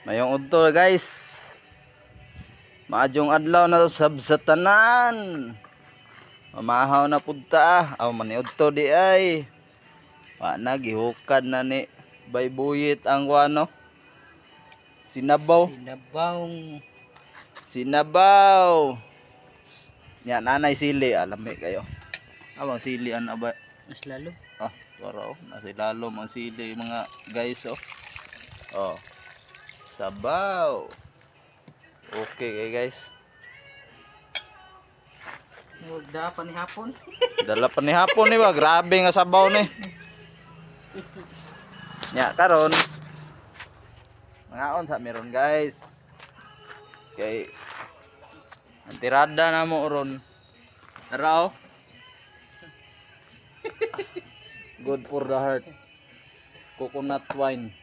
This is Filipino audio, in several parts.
Mayong udto guys. Maadjong adlaw na sab sa tanan. Mamahaw na punta. Aw maniudto di ay. Wa na gihukad na ni baybuyit ang wano. Sinabaw. Sinabaw. Nya nanay sili alami kayo. Awang sili an aba. Mas lalo. Ah, waro nasi lalom ang sili mga guys oh. Oh. Sabaw. Okay kay guys. Magda pa ni hapon. Dala pa ni hapon ni ba? Grabe nga sabaw ni. Nya karon ngaon sa meron guys. Kay ang tirada na mo ron. Tara oh. Good for the heart. Coconut wine.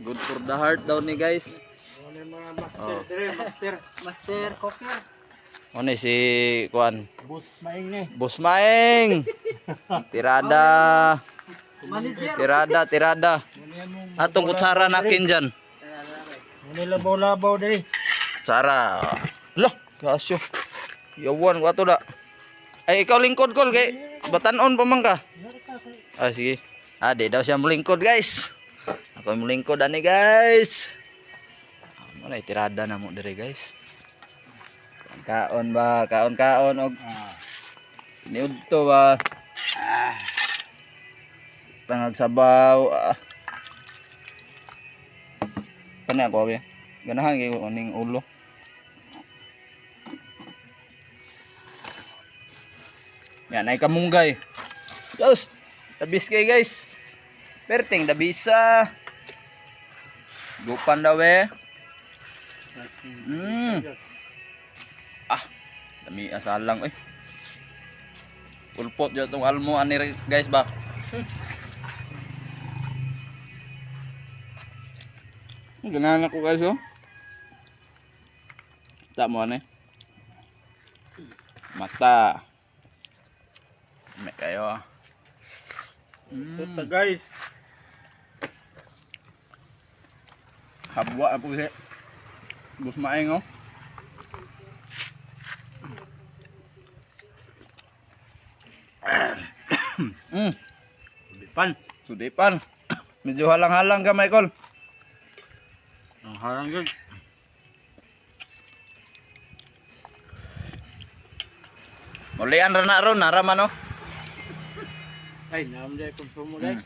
Good for the heart daw ni guys. Ano yung mga master dire, master. Master Cocker. Ano si Kuan? Boss maing ni. Boss Maeng. Tirada. Manager. Tirada. Atong kutsara nakin dyan. Ano labaw-labaw dire. Kutsara. Loh, kasyo. Yawan ko ato da. Ay, ikaw lingkod kol kay batanon pa man ka. Ah, sige. Ah, di daw siya mulingkod guys. Ako yung mulingkod ani guys. Ano tirada na mo dire guys. Kaon ba? Kaon og niudto ba? Pangagsabaw. Kana ako ba? Ganahan kay uning ulo. Yan ay kamunggay. Diyos, tabis kay guys. Perting dabisa. Gupan daw eh. Ah, dami asalang eh. Pulpot dyan itong almo ani guys ba. Ganahan ako guys oh. Tak mo ano eh. Mata. May kayo ah. Puta guys. Habwa po siya. Bus maing oh. Pan. Sudipan. Medyo halang-halang ka Michael. Ang harang guys. Mulian ra na ron, naraman oh. Ay, naam dai konsumo guys.